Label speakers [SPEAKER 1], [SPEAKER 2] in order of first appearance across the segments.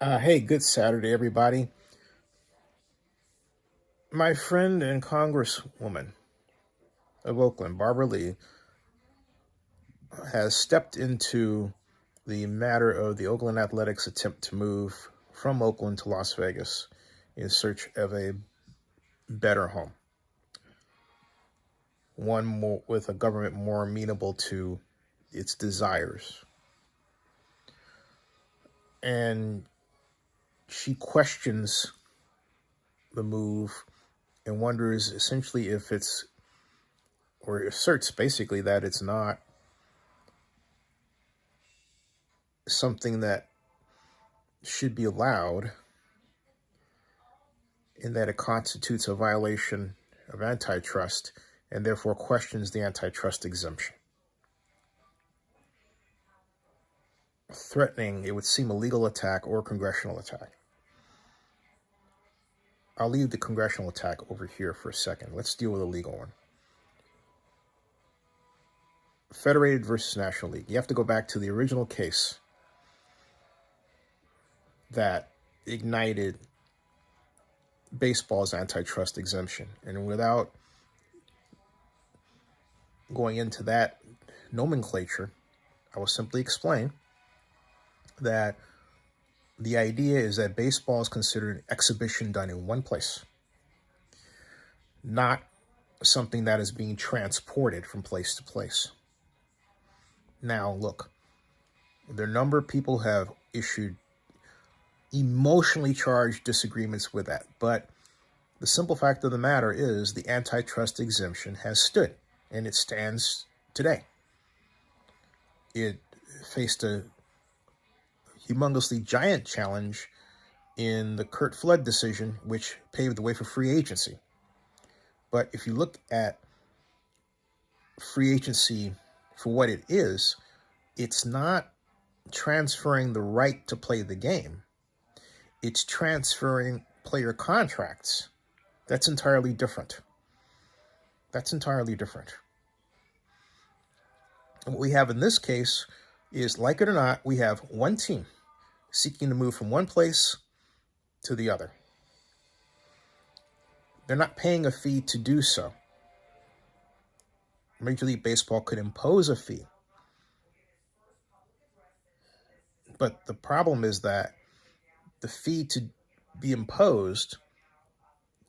[SPEAKER 1] Hey, good Saturday, everybody. My friend and Congresswoman of Oakland, Barbara Lee, has stepped into the matter of the Oakland Athletics' attempt to move from Oakland to Las Vegas in search of a better home, one more, with a government more amenable to its desires. And she questions the move and wonders essentially if it's, or asserts basically that it's not something that should be allowed, in that it constitutes a violation of antitrust and therefore questions the antitrust exemption, threatening, it would seem, a legal attack or a congressional attack. I'll leave the congressional attack over here for a second. Let's deal with a legal one. Federated versus National League. You have to go back to the original case that ignited baseball's antitrust exemption. And without going into that nomenclature, I will simply explain that the idea is that baseball is considered an exhibition done in one place, not something that is being transported from place to place. Now, look, there are a number of people who have issued emotionally charged disagreements with that, but the simple fact of the matter is the antitrust exemption has stood, and it stands today. It faced a humongously giant challenge in the Curt Flood decision, which paved the way for free agency. But if you look at free agency for what it is, it's not transferring the right to play the game. It's transferring player contracts. That's entirely different. That's entirely different. And what we have in this case is, like it or not, we have one team seeking to move from one place to the other. They're not paying a fee to do so. Major League Baseball could impose a fee. But the problem is that the fee to be imposed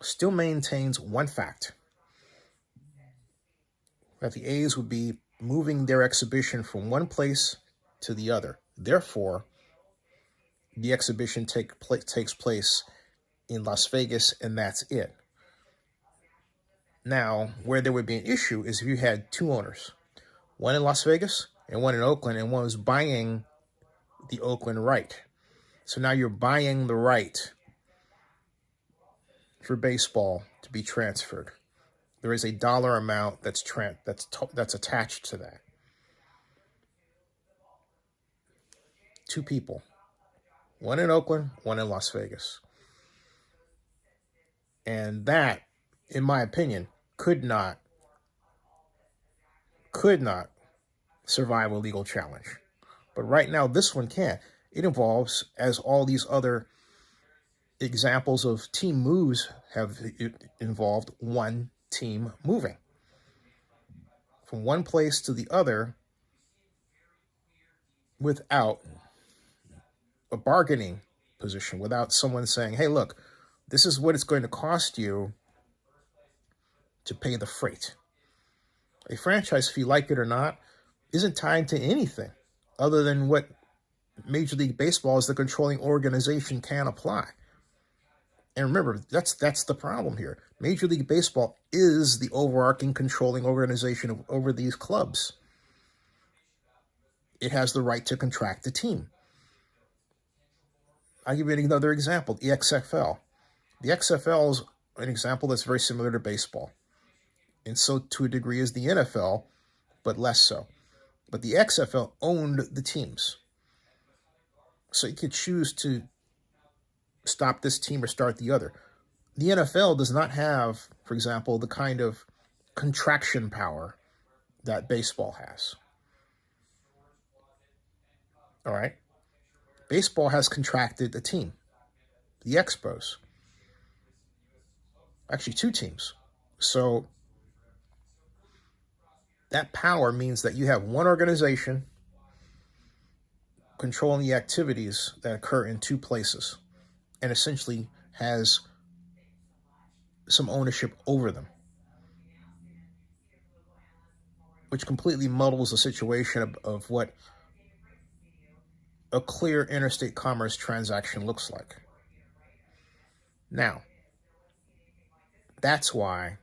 [SPEAKER 1] still maintains one fact: that the A's would be moving their exhibition from one place to the other. Therefore, the exhibition takes place in Las Vegas, and that's it. Now, where there would be an issue is if you had two owners, one in Las Vegas and one in Oakland, and one was buying the Oakland right. So now you're buying the right for baseball to be transferred. There is a dollar amount that's attached to that. Two people, one in Oakland, one in Las Vegas. And that, in my opinion, could not survive a legal challenge. But right now, this one can. It involves, as all these other examples of team moves have involved, one team moving from one place to the other without a bargaining position, without someone saying, hey, look, this is what it's going to cost you to pay the freight. A franchise fee, like it or not, isn't tied to anything other than what Major League Baseball, as the controlling organization, can apply. And remember, that's the problem here. Major League Baseball is the overarching controlling organization over these clubs. It has the right to contract the team. I'll give you another example, the XFL. The XFL is an example that's very similar to baseball. And so, to a degree, is the NFL, but less so. But the XFL owned the teams. So you could choose to stop this team or start the other. The NFL does not have, for example, the kind of contraction power that baseball has. All right? Baseball has contracted a team, the Expos. Actually, two teams. So that power means that you have one organization controlling the activities that occur in two places and essentially has some ownership over them, which completely muddles the situation of what a clear interstate commerce transaction looks like. Now, that's why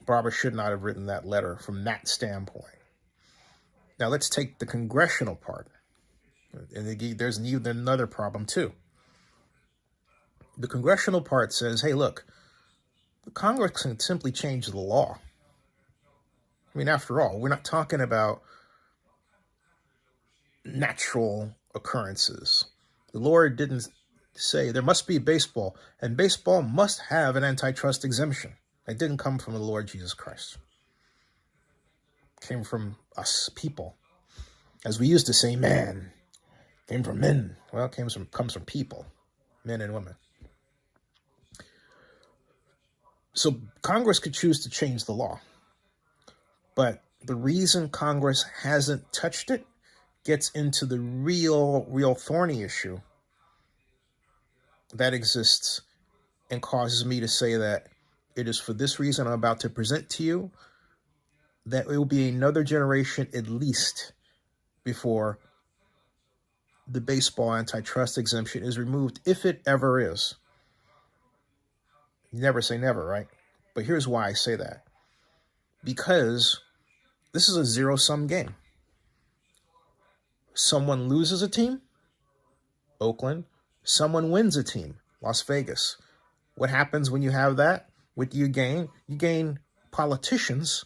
[SPEAKER 1] Barbara should not have written that letter from that standpoint. Now, let's take the congressional part. And there's another problem, too. The congressional part says, hey, look, the Congress can simply change the law. I mean, after all, we're not talking about natural occurrences. The Lord didn't say there must be baseball, and baseball must have an antitrust exemption. It didn't come from the Lord Jesus Christ. It came from us people. As we used to say, man, came from men. Well, it comes from people, men and women. So Congress could choose to change the law. But the reason Congress hasn't touched it gets into the real thorny issue that exists and causes me to say that it is for this reason I'm about to present to you that it will be another generation at least before the baseball antitrust exemption is removed, if it ever is. You never say never, right? But here's why I say that. Because this is a zero-sum game. Someone loses a team, Oakland. Someone wins a team, Las Vegas. What happens when you have that? What do you gain? You gain politicians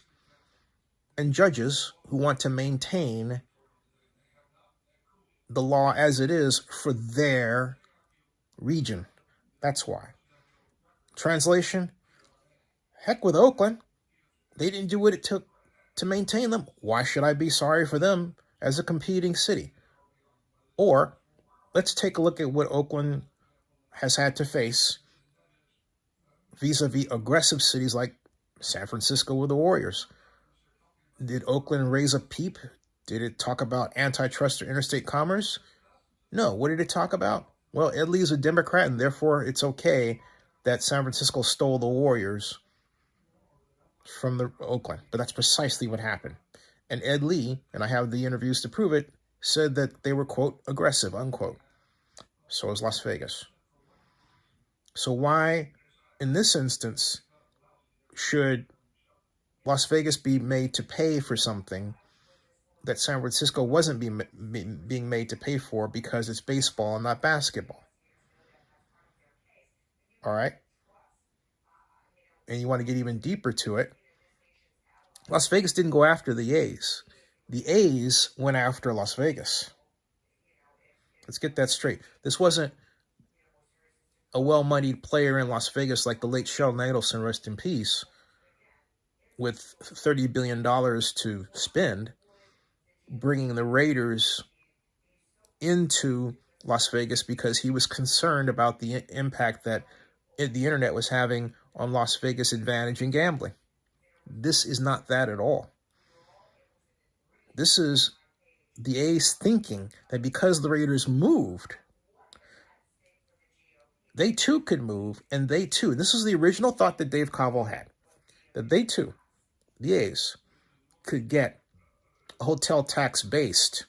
[SPEAKER 1] and judges who want to maintain the law as it is for their region. That's why. Translation, heck with Oakland. They didn't do what it took to maintain them. Why should I be sorry for them as a competing city? Or let's take a look at what Oakland has had to face vis-a-vis aggressive cities like San Francisco with the Warriors. Did Oakland raise a peep? Did it talk about antitrust or interstate commerce? No. What did it talk about? Well, Ed Lee is a Democrat, and therefore it's okay that San Francisco stole the Warriors from the Oakland. But that's precisely what happened. And Ed Lee, and I have the interviews to prove it, said that they were, quote, aggressive, unquote. So is Las Vegas. So why, in this instance, should Las Vegas be made to pay for something that San Francisco wasn't being made to pay for because it's baseball and not basketball? All right? And you want to get even deeper to it, Las Vegas didn't go after the A's. The A's went after Las Vegas. Let's get that straight. This wasn't a well-moneyed player in Las Vegas like the late Sheldon Adelson, rest in peace, with $30 billion to spend, bringing the Raiders into Las Vegas because he was concerned about the impact that the internet was having on Las Vegas advantage in gambling. This is not that at all. This is the A's thinking that because the Raiders moved, they too could move, and they too, this is the original thought that Dave Cavell had, that they too, the A's, could get a hotel tax-based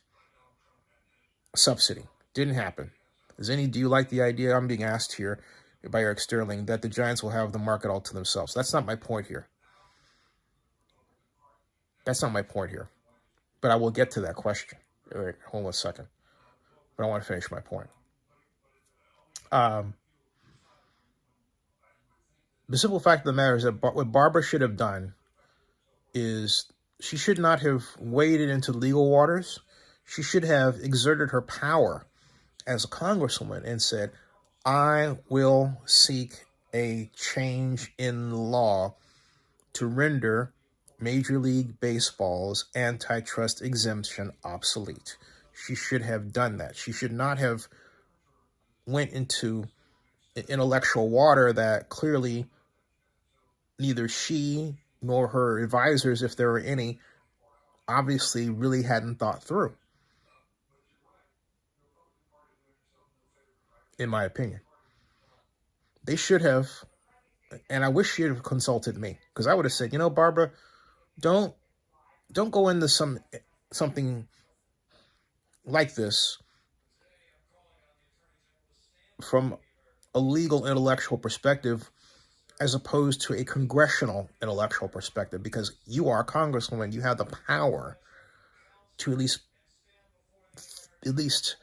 [SPEAKER 1] subsidy. Didn't happen. Do you like the idea? I'm being asked here by Eric Sterling that the Giants will have the market all to themselves. That's not my point here. That's not my point here. But I will get to that question. All right, hold on a second. But I want to finish my point. The simple fact of the matter is that what Barbara should have done is she should not have waded into legal waters. She should have exerted her power as a congresswoman and said, I will seek a change in law to render Major League Baseball's antitrust exemption obsolete. she should have done that. She should not have went into intellectual water that clearly neither she nor her advisors, if there were any, obviously really hadn't thought through, in my opinion. They should have, and I wish she had consulted me, because I would have said, Barbara, don't go into something like this from a legal intellectual perspective as opposed to a congressional intellectual perspective, because you are a congresswoman. You have the power to at least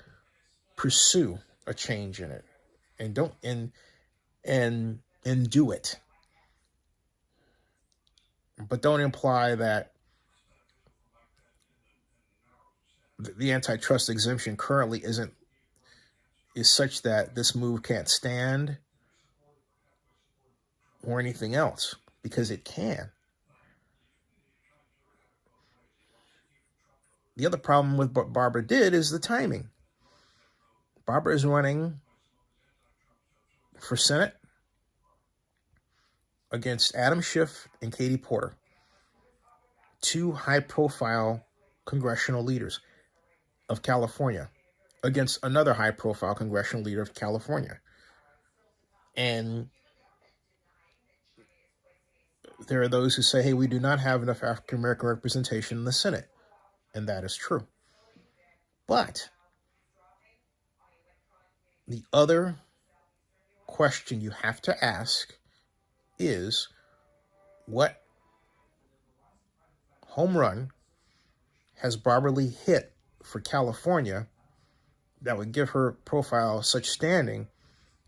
[SPEAKER 1] pursue a change in it, and do it. But don't imply that the antitrust exemption currently is such that this move can't stand or anything else, because it can. The other problem with what Barbara did is the timing. Barbara is running for Senate against Adam Schiff and Katie Porter, two high-profile congressional leaders of California, against another high-profile congressional leader of California. And there are those who say, hey, we do not have enough African-American representation in the Senate. And that is true. But the other question you have to ask is, what home run has Barbara Lee hit for California that would give her profile such standing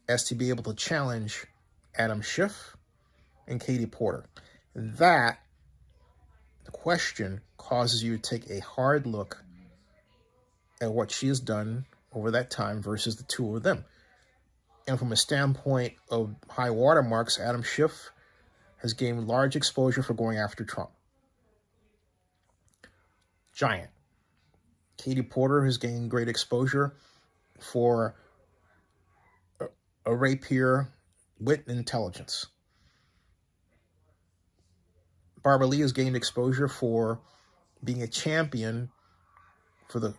[SPEAKER 1] as to be able to challenge Adam Schiff and Katie Porter? And that question causes you to take a hard look at what she has done over that time versus the two of them. And from a standpoint of high watermarks, Adam Schiff has gained large exposure for going after Trump. Giant. Katie Porter has gained great exposure for a rapier, wit, and intelligence. Barbara Lee has gained exposure for being a champion for the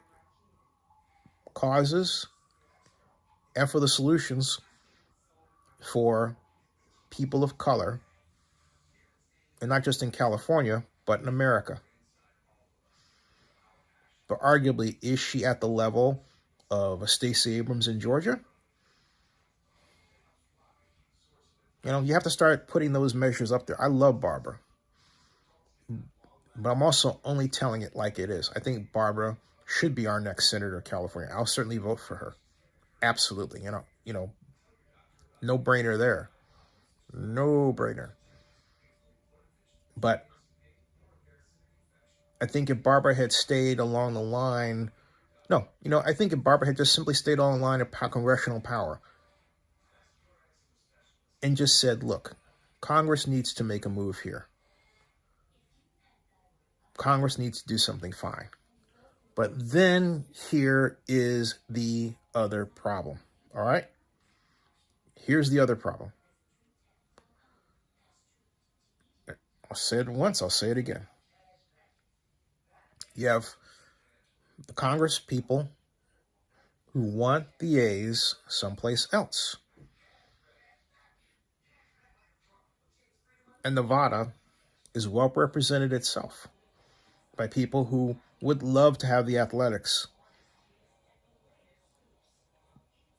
[SPEAKER 1] causes and for the solutions for people of color, and not just in California, but in America. But arguably, is she at the level of a Stacey Abrams in Georgia? You have to start putting those measures up there. I love Barbara, but I'm also only telling it like it is. I think Barbara should be our next senator of California. I'll certainly vote for her. Absolutely. No brainer there. No brainer. But I think if Barbara had stayed along the line, I think if Barbara had just simply stayed on the line of congressional power and just said, look, Congress needs to make a move here. Congress needs to do something, fine. But then here is the other problem, all right? Here's the other problem. I'll say it once, I'll say it again. You have the Congress people who want the A's someplace else. And Nevada is well represented itself by people who would love to have the Athletics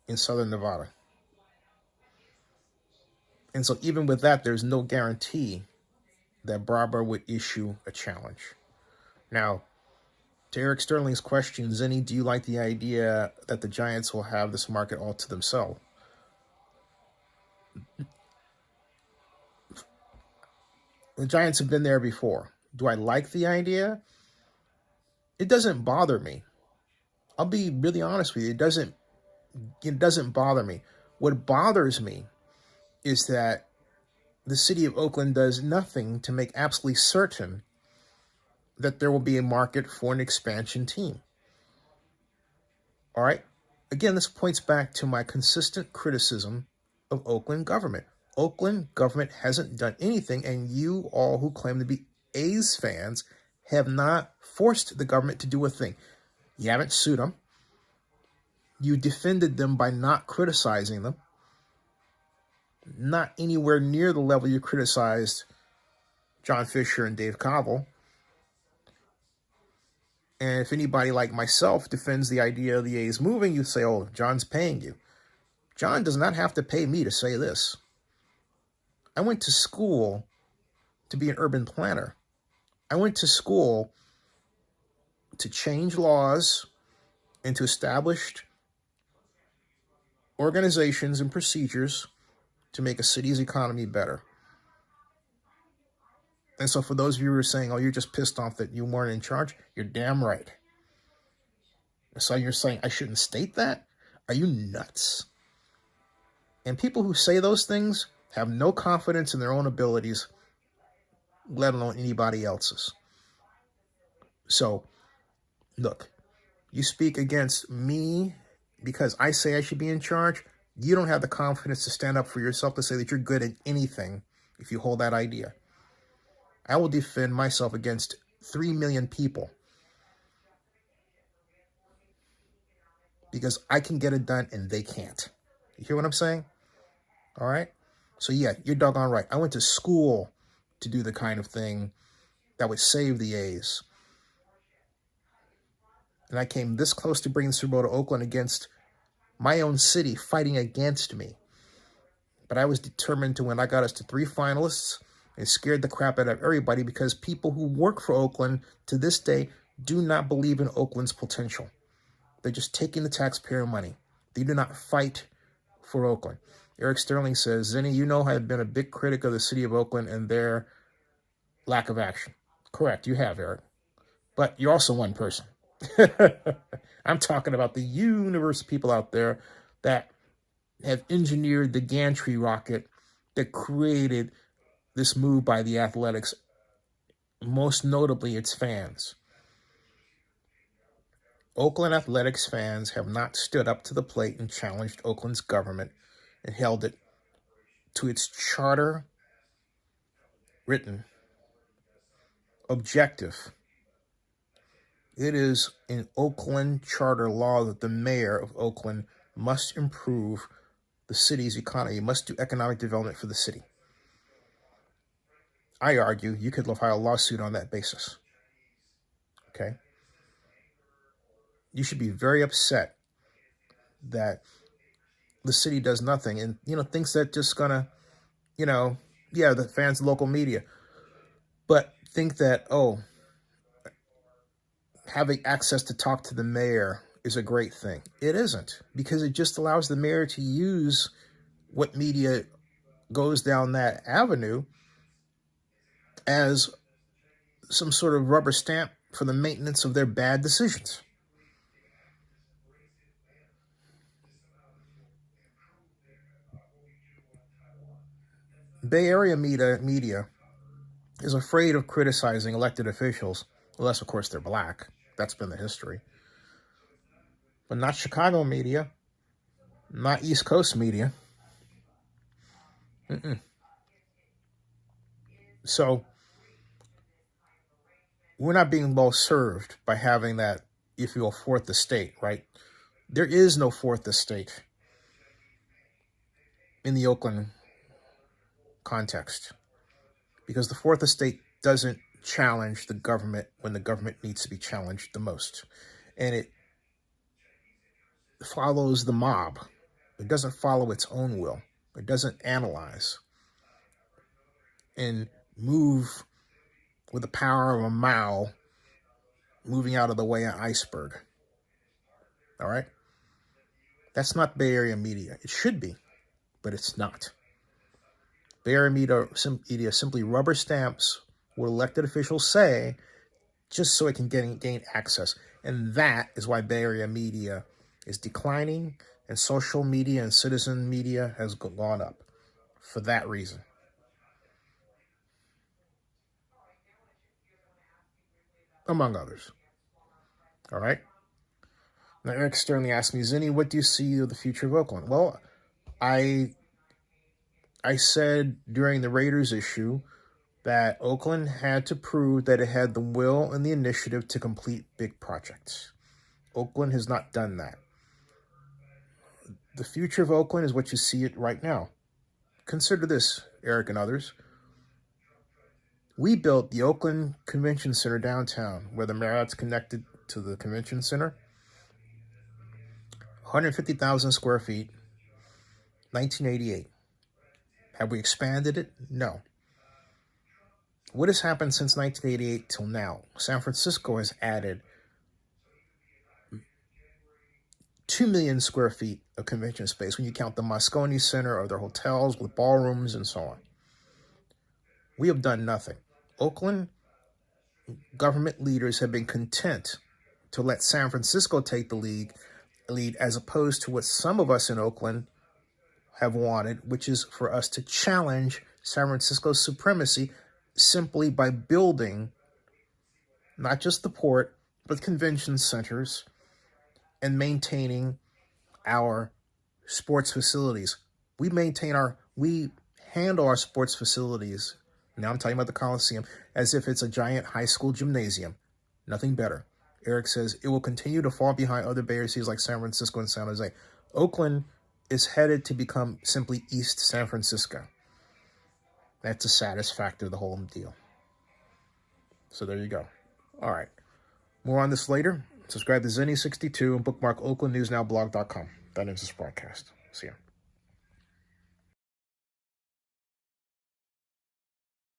[SPEAKER 1] in Southern Nevada. And so even with that, there's no guarantee that Barbara would issue a challenge. Now, to Eric Sterling's question, Zenny, do you like the idea that the Giants will have this market all to themselves? The Giants have been there before. Do I like the idea? It doesn't bother me. I'll be really honest with you. It doesn't bother me. What bothers me is that the city of Oakland does nothing to make absolutely certain that there will be a market for an expansion team. All right. Again, this points back to my consistent criticism of Oakland government. Oakland government hasn't done anything, and you all who claim to be A's fans have not forced the government to do a thing. You haven't sued them. You defended them by not criticizing them. Not anywhere near the level you criticized John Fisher and Dave Covell. And if anybody like myself defends the idea of the A's moving, you say, oh, John's paying you. John does not have to pay me to say this. I went to school to be an urban planner. I went to school to change laws and to establish organizations and procedures to make a city's economy better. And so for those of you who are saying, oh, you're just pissed off that you weren't in charge, you're damn right. So you're saying I shouldn't state that? Are you nuts? And people who say those things have no confidence in their own abilities, let alone anybody else's. So, look, you speak against me because I say I should be in charge. You don't have the confidence to stand up for yourself to say that you're good at anything if you hold that idea. I will defend myself against 3 million people because I can get it done and they can't. You hear what I'm saying? All right? So yeah, you're doggone right. I went to school to do the kind of thing that would save the A's. And I came this close to bringing the Super Bowl to Oakland against my own city fighting against me. But I was determined to win. I got us to 3 finalists. It scared the crap out of everybody because people who work for Oakland to this day do not believe in Oakland's potential. They're just taking the taxpayer money. They do not fight for Oakland. Eric Sterling says, Zenny, you know I've been a big critic of the city of Oakland and their lack of action. Correct, you have, Eric. But you're also one person. I'm talking about the universe of people out there that have engineered the gantry rocket that created this move by the Athletics, most notably its fans. Oakland Athletics fans have not stood up to the plate and challenged Oakland's government and held it to its charter-written objective. It is in Oakland charter law that the mayor of Oakland must improve the city's economy, must do economic development for the city. I argue you could file a lawsuit on that basis. Okay? You should be very upset that the city does nothing and, thinks that just gonna, the fans, local media, but think that, having access to talk to the mayor is a great thing. It isn't, because it just allows the mayor to use what media goes down that avenue as some sort of rubber stamp for the maintenance of their bad decisions. Bay Area media is afraid of criticizing elected officials, unless, of course, they're black. That's been the history. But not Chicago media, not East Coast media. So we're not being well served by having that, if you will, fourth estate, right? There is no fourth estate in the Oakland context, because the fourth estate doesn't challenge the government when the government needs to be challenged the most. And it follows the mob. It doesn't follow its own will. It doesn't analyze and move with the power of a Mao moving out of the way of an iceberg. All right? That's not Bay Area media. It should be, but it's not. Bay Area media simply rubber stamps what elected officials say just so it can gain access. And that is why Bay Area media is declining and social media and citizen media has gone up for that reason. Among others. All right? Now, Eric sternly asked me, Zinni, what do you see of the future of Oakland? Well, I said during the Raiders issue that Oakland had to prove that it had the will and the initiative to complete big projects. Oakland has not done that. The future of Oakland is what you see it right now. Consider this, Eric and others. We built the Oakland Convention Center downtown, where the Marriott's connected to the convention center. 150,000 square feet, 1988. Have we expanded it? No. What has happened since 1988 till now? San Francisco has added 2 million square feet of convention space when you count the Moscone Center or their hotels with ballrooms and so on. We have done nothing. Oakland government leaders have been content to let San Francisco take the lead as opposed to what some of us in Oakland have wanted, which is for us to challenge San Francisco's supremacy simply by building not just the port, but convention centers and maintaining our sports facilities. We handle our sports facilities, now I'm talking about the Coliseum, as if it's a giant high school gymnasium. Nothing better. Eric says it will continue to fall behind other Bay Area cities like San Francisco and San Jose. Oakland is headed to become simply East San Francisco. That's the saddest fact of the whole deal. So there you go. All right. More on this later. Subscribe to Zinni62 and bookmark oaklandnewsnowblog.com. That ends this broadcast. See ya.